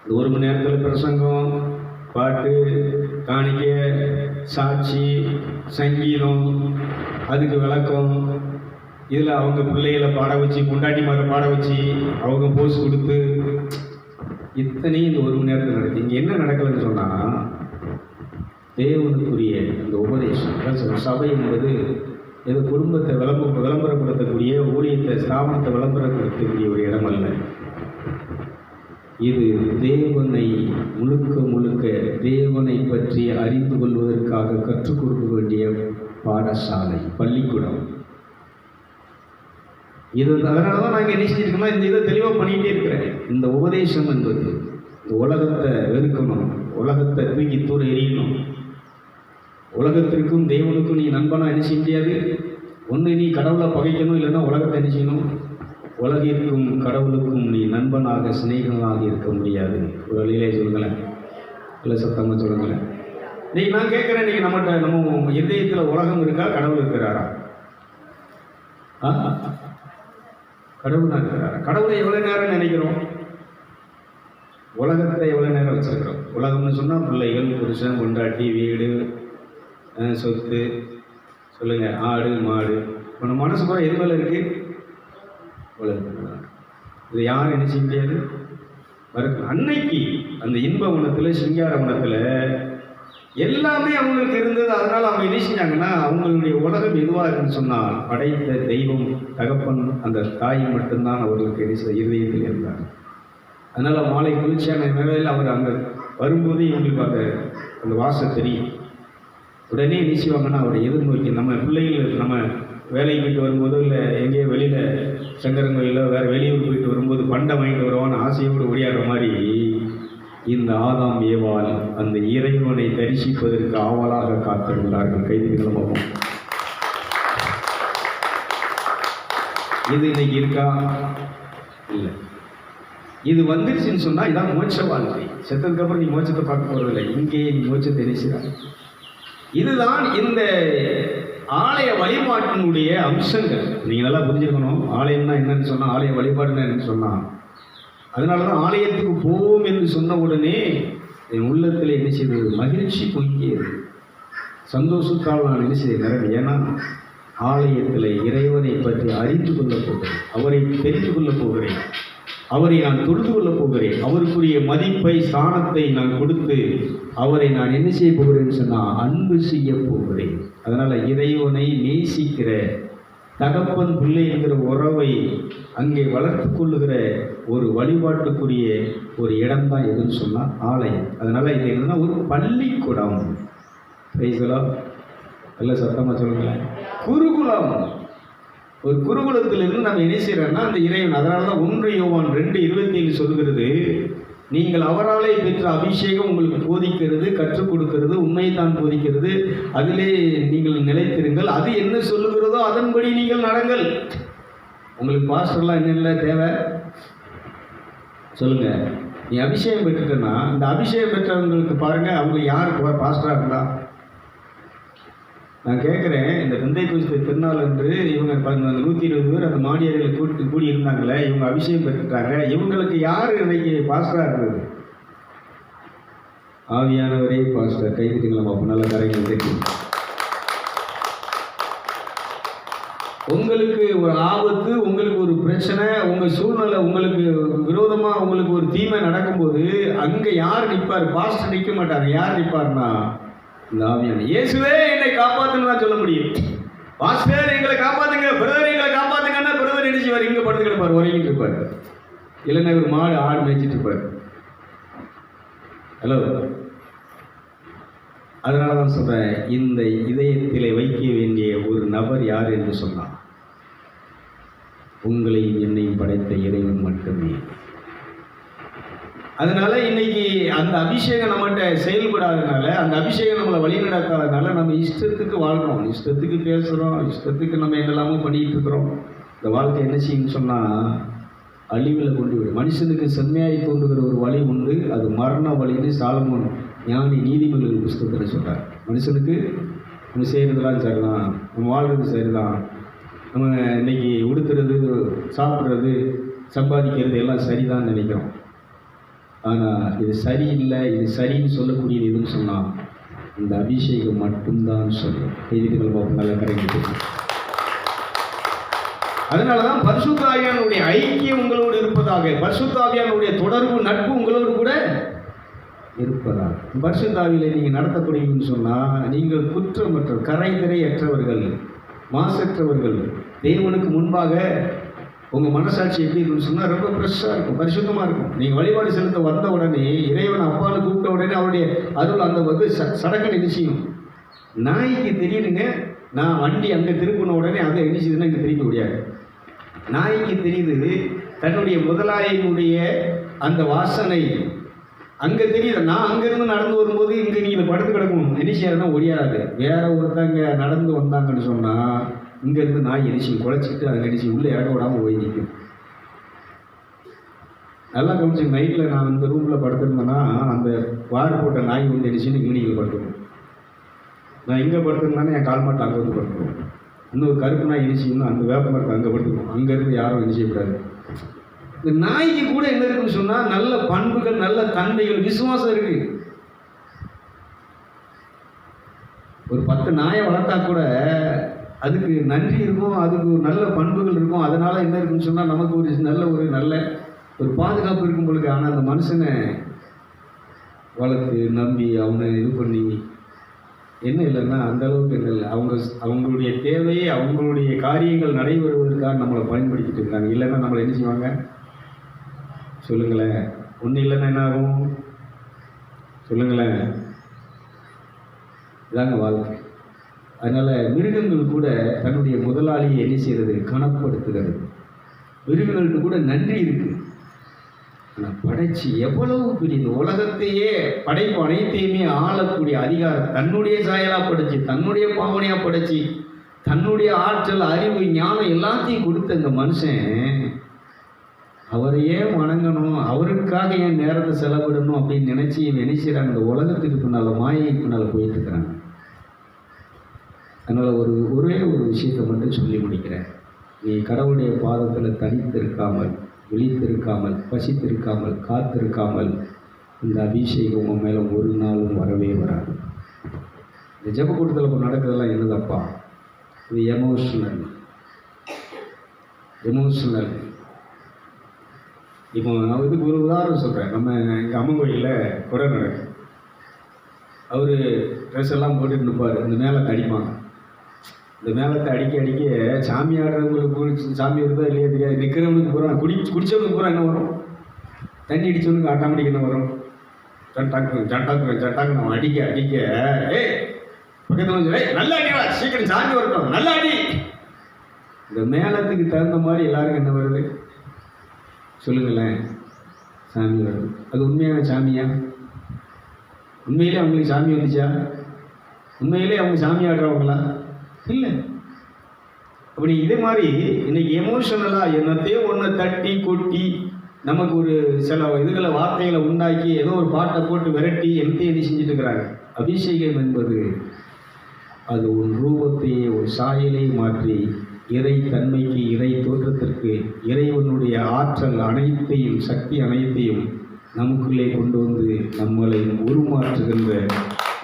இந்த 1 மணி நேரத்தில் பிரசங்கம், பாட்டு, காணிக்கை, சாட்சி, சங்கீதம், அதுக்கு விளக்கம், இதில் அவங்க பிள்ளைகளை பாட வச்சு, கொண்டாட்டி மாதிரி பாட வச்சு, அவங்க போஸ் கொடுத்து, இத்தனையும் இந்த 1 மணி நேரத்தில் நடக்குது. இங்கே என்ன நடக்கலைன்னு சொன்னால், தேவனுக்குரிய இந்த உபதேசம். சபை என்பது ஏதோ குடும்பத்தை விளம்பரப்படுத்தக்கூடிய, ஊழியத்தை ஸ்தாபனத்தை விளம்பரப்படுத்தக்கூடிய ஒரு இடம் அல்ல. இது தேவனை முழுக்க தேவனை பற்றி அறிந்து கொள்வதற்காக கற்றுக் கொடுக்க வேண்டிய பாடசாலை, பள்ளிக்கூடம். இது அதனால தான் நாங்கள் என்ன செஞ்சுருக்கோம்னா, இந்த இதை தெளிவாக பண்ணிகிட்டே இருக்கிறேன். இந்த உபதேசம் என்பது இந்த உலகத்தை வெறுக்கணும், உலகத்தை தூக்கி தூர எறியணும். உலகத்திற்கும் தேவனுக்கும் நீ நண்பனாக என்ன செய்ய முடியாது. ஒன்று நீ கடவுளை பகைக்கணும், இல்லைன்னா உலகத்தை என்ன செய்யணும். உலகிற்கும் கடவுளுக்கும் நீ நண்பனாக சிநேகனாக இருக்க முடியாது. ஒரு வழியிலே சொல்லுங்களேன், இல்லை சத்தமாக சொல்லுங்களேன். இன்னைக்கு நான் கேட்குறேன், இன்றைக்கி நம்ம இதயத்தில் உலகம் இருக்கா, கடவுள் இருக்கிறாரா? கடவுள் தான் இருக்கிறாரா? கடவுளை எவ்வளோ நேரம் நினைக்கிறோம், உலகத்தை எவ்வளோ நேரம் வச்சுருக்கிறோம். உலகம்னு சொன்னால் பிள்ளைகள், புருஷன், கொண்டாட்டி, வீடு, சொத்து, சொல்லுங்கள், ஆடு, மாடு. இப்போ நம்ம மனசு கூட எது மேலே இருக்குது, உலகத்துக்கு. இது யாரும் என்ன செய்ய முடியாது. அன்னைக்கு அந்த இன்ப குணத்தில், சிங்கார குணத்தில் எல்லாமே அவங்களுக்கு இருந்தது. அதனால் அவங்க என்ன செஞ்சாங்கன்னா, அவங்களுடைய உலகம் எதுவாக இருக்குன்னு சொன்னால், படைத்த தெய்வம், தகப்பன், அந்த தாய் மட்டும்தான் அவர்களுக்கு இருதயத்தில் இருந்தார். அதனால் மாலை குளிர்ச்சியான நிலையில் அவர் அங்கே வரும்போது இவங்களுக்கு அந்த வாசம் தெரியும். உடனே என்ன செய்வாங்கன்னா, அவரை எதிர்நோக்கி நம்ம பிள்ளைகள், நம்ம வேலைக்கு போயிட்டு வரும்போதோ, இல்லை எங்கேயோ வெளியில் சங்கரங்கோயிலோ வேறு வெளியூர் போயிட்டு வரும்போது பண்டம் வாங்கிட்டு வருவான்னு ஆசையோடு ஓடியாடுற மாதிரி, இந்த ஆதாம் ஏவாள் அந்த இறைவனை தரிசிப்பதற்கு ஆவலாக காத்திருந்தார்கள். கைதிகளும் பார்ப்போம். இது இன்னைக்கு இருக்கா? இல்லை. இது வந்துருச்சுன்னு சொன்னால் இதான் மோட்ச வாழ்க்கை. செத்ததுக்கப்புறம் நீ மோட்சத்தை பார்க்க போகிறதில்லை, இங்கேயே நீ மோட்சத்தை நினைச்சுறாங்க. இதுதான் இந்த ஆலய வழிபாட்டினுடைய அம்சங்கள். நீங்கள் நல்லா புரிஞ்சுக்கணும். ஆலயம்னா என்னன்னு சொன்னால், ஆலய வழிபாடுன்னா என்னன்னு சொன்னால், அதனால தான் ஆலயத்துக்கு போவோம் என்று சொன்ன உடனே என் உள்ளத்தில் என்ன செய்வது, மகிழ்ச்சி பொங்கியது. சந்தோஷத்தால் நான் என்ன செய்ய நிறவேன். ஏன்னா ஆலயத்தில் இறைவனை பற்றி அறிந்து கொள்ளப் போகிறேன், அவரை தெரிந்து கொள்ளப் போகிறேன், அவரை நான் தொழுது கொள்ளப் போகிறேன், அவருக்குரிய மதிப்பை, ஸ்தானத்தை நான் கொடுத்து அவரை நான் என்ன செய்ய போகிறேன்னு சொன்னால், அன்பு செய்ய போகிறேன். அதனால் இறைவனை நேசிக்கிற தகப்பன் பிள்ளை என்கிற உறவை அங்கே வளர்த்து கொள்ளுகிற ஒரு வழிபாட்டுக்குரிய ஒரு இடம்தான் எதுன்னு சொன்னால் ஆலயம். அதனால் இது என்னன்னா ஒரு பள்ளிக்கூடம். பிரைஸ்களா, எல்லாம் சத்தமாக சொல்லுங்களேன். குருகுலம். ஒரு குருகுலத்திலிருந்து நம்ம என்ன செய்கிறோன்னா அந்த இறைவன். அதனால தான் 1 யோவான் 2:27 சொல்கிறது, நீங்கள் அவராலே பெற்ற அபிஷேகம் உங்களுக்கு போதிக்கிறது, கற்றுக் கொடுக்கிறது, உண்மையைத்தான் போதிக்கிறது, அதிலே நீங்கள் நிலைத்திருங்கள், அது என்ன சொல்லுகிறதோ அதன்படி நீங்கள் நடங்கள். உங்களுக்கு பாஸ்டர்லாம் என்னென்ன தேவை சொல்லுங்க. நீ அபிஷேகம் பெற்றுட்டேன்னா, இந்த அபிஷேகம் பெற்றவங்களுக்கு பாருங்க, அவங்க யாருக்கு பாஸ்டராக இருந்தா. நான் கேட்குறேன், இந்த தந்தை குறித்த திருநாள் என்று இவங்க 120 பேர் அந்த மாடியர்களை கூடி இருந்தாங்களே, இவங்க அபிஷேகம் பெற்றுட்டாங்க, இவங்களுக்கு யார் இன்னைக்கு பாஸ்டராக இருந்தது? ஆவியானவரே பாஸ்டர். கைதிட்டுங்களா? அப்போ நல்ல கரைகள் தெரியும். உங்களுக்கு ஒரு ஆபத்து, உங்களுக்கு ஒரு பிரச்சனை, உங்கள் சூழ்நிலை உங்களுக்கு விரோதமாக உங்களுக்கு ஒரு தீமை நடக்கும்போது அங்கே யார் நிற்பார்? பாஸ்டர் நிற்க மாட்டாங்க. யார் நிற்பார்னா இந்த ஆவியான. இயேசுவே என்னை காப்பாற்றுன்னு தான் சொல்ல முடியும். பாஸ்டர் எங்களை காப்பாற்றுங்க, பிரதர் எங்களை காப்பாற்றுங்கன்னா பிரதர் நினைச்சுவார், இங்கே படுத்து கிடப்பார், உறங்கிட்டு இருப்பார். இல்லைன்னா ஒரு மாடு ஆடு மேய்ச்சிட்டு இருப்பார். ஹலோ, அதனால தான் சொல்கிறேன், இந்த இதயத்திலே வைக்க வேண்டிய ஒரு நபர் யார் என்று சொன்னார், உங்களையும் என்னையும் படைத்த இறைவன் மட்டுமே. அதனால இன்னைக்கு அந்த அபிஷேகம் நம்மகிட்ட செயல்படாதனால, அந்த அபிஷேகம் நம்மளை வழி நடக்காதனால நம்ம இஷ்டத்துக்கு வாழ்கிறோம், இஷ்டத்துக்கு பேசுகிறோம், இஷ்டத்துக்கு நம்ம என்னெல்லாமோ பண்ணிகிட்டு இருக்கிறோம். இந்த வாழ்க்கை என்ன செய்யுன்னு சொன்னால் அழிவில் கொண்டு விடும். மனுஷனுக்கு செம்மையாய் தோன்றுகிற ஒரு வழி உண்டு, அது மரண வழின்னு சாலமோன் ஞானி நீதிமொழிகள் புஸ்தகத்தில் சொல்கிறார். மனுஷனுக்கு நம்ம செய்கிறதுலாம் சரிதான், நம்ம வாழ்கிறது சரிதான், நம்ம இன்னைக்கு உடுத்துறது, சாப்பிட்றது, சம்பாதிக்கிறது எல்லாம் சரிதான் நினைக்கிறோம். ஆனால் இது சரியில்லை, இது சரின்னு சொல்லக்கூடியது எதுன்னு சொன்னால் இந்த அபிஷேகம் மட்டும்தான் சொல்லும். செய்திகள் பார்ப்போம், நல்லா கரெக்டு. அதனால தான் பரிசுத்த ஆவியானுடைய ஐக்கியம் உங்களோடு இருப்பதாக, பரிசுத்த ஆவியானுடைய தொடர்பு நட்பு உங்களோடு கூட இருப்பதாக. பரிசுத்த ஆவியிலே நீங்கள் நடத்தப்படுவீங்கன்னு சொன்னால் நீங்கள் குற்றமற்ற கரைதிரையற்றவர்கள், மாசற்றவர்கள். தேவனுக்கு முன்பாக உங்கள் மனசாட்சி எப்படி இருக்குன்னு சொன்னால் ரொம்ப ஃப்ரெஷ்ஷாக இருக்கும், பரிசுத்தமாக இருக்கும். நீங்கள் வழிபாடு செலுத்த வந்த உடனே, இறைவன் அப்பான்னு கூப்பிட்ட உடனே அவருடைய அருள் அந்த வந்து சடக்கை நிச்சயம். நாய்க்கு தெரியுதுங்க, நான் வண்டி அங்கே திருப்பின உடனே அங்கே நினைச்சதுன்னா இங்கே திருப்பி முடியாது. நாய்க்கு தெரியுது தன்னுடைய முதலாளியினுடைய அந்த வாசனை அங்கே தெரியுது. நான் அங்கேருந்து நடந்து வரும்போது இங்கே நீங்கள் படுத்து கிடக்கணும், நினைச்சாருன்னா ஒடியாது. வேற ஒருத்தங்க நடந்து வந்தாங்கன்னு சொன்னால் இங்கேருந்து நாய் எரிச்சி குலைச்சிட்டு அங்கே எரிச்சி உள்ளே இறக்க விடாமல் போய் நிற்கும். நல்லா கவனிச்சு, நைட்டில் நான் இந்த ரூமில் படுத்திருந்தேன்னா அந்த வார் போட்ட நாய் வந்து எரிச்சின்னு கிளினிக்கில் படுத்துக்கணும். நான் எங்கே படுத்திருந்தானே என் கால் மாட்டை அங்கே வந்து படுத்துருவோம். இன்னொரு கருப்பு நாய் எரிச்சிங்கன்னா அந்த வேப்ப மரத்தை அங்கே படுத்துக்கும், அங்கேருந்து யாரும் எரிச்சிக்கூடாது. இந்த நாய்க்கு கூட என்ன இருக்குன்னு சொன்னால் நல்ல பண்புகள், நல்ல தன்மைகள், விசுவாசம் இருக்குது. ஒரு 10 நாயை வளர்த்தா கூட அதுக்கு நன்றி இருக்கும், அதுக்கு ஒரு நல்ல பண்புகள் இருக்கும். அதனால் என்ன இருக்குன்னு சொன்னால் நமக்கு ஒரு நல்ல ஒரு பாதுகாப்பு இருக்கும் பொழுது. ஆனால் அந்த மனுஷனை வளர்த்து நம்பி அவனை இது பண்ணி என்ன இல்லைன்னா அந்த அளவுக்கு என்ன இல்லை. அவங்களுடைய தேவையை, அவங்களுடைய காரியங்கள் நடைபெறுவதற்காக நம்மளை பயன்படுத்திட்டு இருக்காங்க. இல்லைன்னா நம்மளை என்ன செய்வாங்க சொல்லுங்களேன்? ஒன்றும் இல்லைன்னா என்ன ஆகும் சொல்லுங்களேன்? இதாங்க வாழ்க்கை. அதனால் மிருகங்கள் கூட தன்னுடைய முதலாளியை என்ன செய்கிறது? கனப்படுத்துகிறது. மிருகங்களுக்கு கூட நன்றி இருக்குது. ஆனால் படைச்சி எவ்வளவு பெரிய உலகத்தையே, படைப்பு அனைத்தையுமே ஆளக்கூடிய அதிகாரம் தன்னுடைய சாயலாக படைச்சி, தன்னுடைய பாவனையாக படைச்சி, தன்னுடைய ஆற்றல், அறிவு, ஞானம் எல்லாத்தையும் கொடுத்த இந்த மனுஷன் அவரையே வணங்கணும், அவருக்காக என் நேரத்தை செலவிடணும் அப்படின்னு நினச்சி நினைச்சிடறாங்க. இந்த உலகத்துக்கு பின்னால், மாயை பின்னால் போயிட்டு இருக்கிறாங்க. அதனால் ஒரே ஒரு விஷயத்தை மட்டும் சொல்லி முடிக்கிறேன். நீ கடவுளுடைய பாதத்தில் தனித்திருக்காமல், விழித்திருக்காமல், பசித்திருக்காமல், காத்திருக்காமல் இந்த அபிஷேகம் உன் மேலே ஒரு நாளும் வரவே வராது. இந்த ஜெபக்கூட்டத்தில் இப்போ நடக்கிறதெல்லாம் என்னதப்பா? இது எமோஷ்னல். இப்போ நான் இதுக்கு ஒரு உதாரணம் சொல்கிறேன். நம்ம எங்கள் அம்மன் கோயிலில் குறை நடக்கு. அவர் ட்ரெஸ் எல்லாம் போட்டுட்டு நிற்பார், இந்த மேலத்தை அடிப்பாங்க. இந்த மேலத்தை அடிக்க சாமி ஆடுறவங்களுக்கு சாமி வருதா இல்லையா தெரியாது. நிற்கிறவனுக்கு பூரா குடித்தவனுக்கு பூரா என்ன வரும்? தண்ணி அடித்தவனுக்கு ஆட்டோமேட்டிக் என்ன வரும்? சட்டாக்கு நம்ம அடிக்க பக்கத்தில் நல்லா அடிவா, சீக்கிரம் சாமி வரட்டும், நல்லா அடி. இந்த மேலத்துக்கு தகுந்த மாதிரி எல்லாருக்கும் என்ன வருது சொல்லுங்களேன்? சாமி வருது. அது உண்மையான சாமியா? உண்மையிலே அவங்களுக்கு சாமி வந்துச்சா? உண்மையிலே அவங்க சாமி ஆடுறவங்களா? இல்லை. அப்படி இதே மாதிரி இன்னைக்கு எமோஷனலாக என்னத்தையும் ஒன்று தட்டி கொட்டி நமக்கு ஒரு சில இதுகளை வார்த்தைகளை உண்டாக்கி ஏதோ ஒரு பாட்டை போட்டு விரட்டி எந்தையை செஞ்சுட்டு இருக்கிறாங்க. அபிஷேகம் என்பது அது ஒரு ரூபத்தையே, ஒரு சாயலை மாற்றி இறை தன்மைக்கு, இறை தோற்றத்திற்கு, இறைவனுடைய ஆற்றல் அனைத்தையும், சக்தி அனைத்தையும் நமக்குள்ளே கொண்டு வந்து நம்மளை உருமாற்றுகின்ற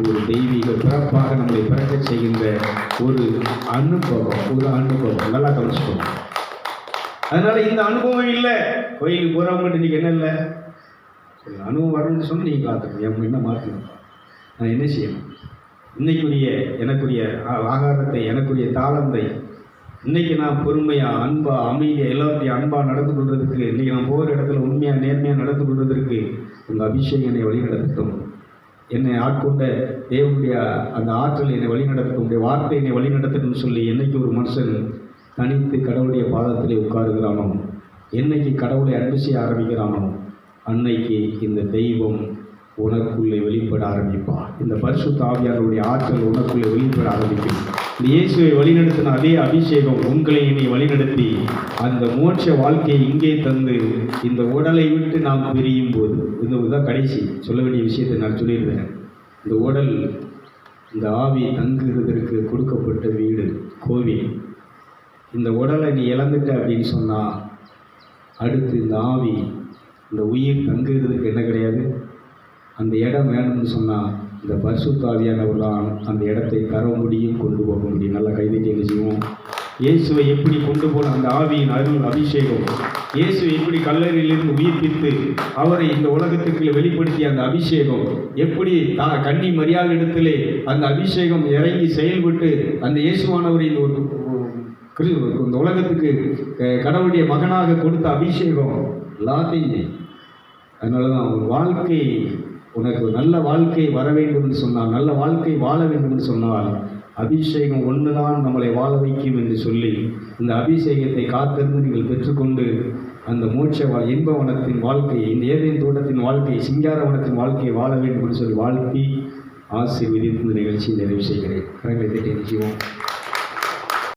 ஒரு தெய்வீக பிறப்பாக நம்மளை பிறக்கச் செய்கின்ற ஒரு அனுபவம் நல்லா கவனிச்சுக்கணும். அதனால இந்த அனுபவம் இல்லை, கோயிலுக்கு போகிறவங்ககிட்ட இன்றைக்கி என்ன இல்லை, அனுபவம் வரணும்னு சொல்லி நீங்கள் காத்துக்கணும். என் என்ன மாற்றணும், நான் என்ன செய்யணும், இன்னைக்குரிய எனக்குரிய ஆகாரத்தை, எனக்குரிய தாளந்தை இன்றைக்கி நான் பொறுமையாக, அன்பாக, அமைதியாக, எல்லாத்தையும் அன்பாக நடந்து கொள்வதற்கு, இன்றைக்கி நான் போகிற இடத்துல உண்மையாக நேர்மையாக நடந்து கொள்வதற்கு உங்கள் அபிஷேகம் என்னை வழிநடத்தட்டும். என்னை ஆட்கொண்ட தேவனுடைய அந்த ஆற்றல் என்னை வழிநடத்தட்டும், உடைய வார்த்தை என்னை வழிநடத்தட்டும்னு சொல்லி என்னைக்கு ஒரு மனுஷன் தனித்து கடவுளுடைய பாதத்திலே உட்காருகிறானோ, என்னைக்கு கடவுளை அன்பு செய்ய ஆரம்பிக்கிறானோ, அன்னைக்கு இந்த தெய்வம் உனக்குள்ளே வெளிப்பட ஆரம்பிப்பான். இந்த பரிசுத்த ஆவியானவருடைய ஆற்றல் உனக்குள்ளே வெளிப்பட ஆரம்பிக்கும். இந்த இயேசுவை வழிநடத்தின அதே அபிஷேகம் உங்களை என்னை வழிநடத்தி அந்த மோட்ச வாழ்க்கையை இங்கே தந்து இந்த உடலை விட்டு நாம் பிரியும் போது, இதுதான் கடைசி சொல்ல வேண்டிய விஷயத்தை நான் சொல்லியிருந்தேன். இந்த உடல், இந்த ஆவி தங்குகிறதற்கு கொடுக்கப்பட்ட வீடு, கோவில். இந்த உடலை நீ இழந்துட்ட அப்படின்னு சொன்னால் அடுத்து இந்த ஆவி, இந்த உயிர் தங்குகிறதுக்கு என்ன கிடையாது, அந்த இடம் வேணும்னு சொன்னால் இந்த பரிசுத்த ஆவியானவர்தான் அந்த இடத்தை தர முடியும், கொண்டு போக முடியும். நல்லா கைதட்டி என்ன செய்வோம். இயேசுவை எப்படி கொண்டு போன அந்த ஆவியின் அருள் அபிஷேகம், இயேசுவை எப்படி கல்லறையிலிருந்து உயிர்ப்பித்து அவரை இந்த உலகத்துக்கு வெளிப்படுத்திய அந்த அபிஷேகம், எப்படி கன்னி மரியாதை இடத்திலே அந்த அபிஷேகம் இறங்கி செயல்பட்டு அந்த இயேசுவானவரை இந்த உலகத்துக்கு கடவுளுடைய மகனாக கொடுத்த அபிஷேகம் எல்லாத்தையுமே. அதனால தான் ஒரு வாழ்க்கை, உனக்கு நல்ல வாழ்க்கை வர வேண்டும் என்று சொன்னால், நல்ல வாழ்க்கை வாழ வேண்டும் என்று சொன்னால் அபிஷேகம் ஒன்று தான் நம்மளை வாழ வைக்கும் என்று சொல்லி இந்த அபிஷேகத்தை காத்திருந்து நீங்கள் பெற்றுக்கொண்டு அந்த மோட்ச இன்பவனத்தின் வாழ்க்கையை, இந்த ஏதேன் தோட்டத்தின் வாழ்க்கை, சிங்காரவனத்தின் வாழ்க்கையை வாழ வேண்டும் என்று சொல்லி வாழ்த்தி ஆசீர்வதித்து இந்த நிகழ்ச்சியை நிறைவு செய்கிறேன். கரங்களை தட்டி நிச்சயம்.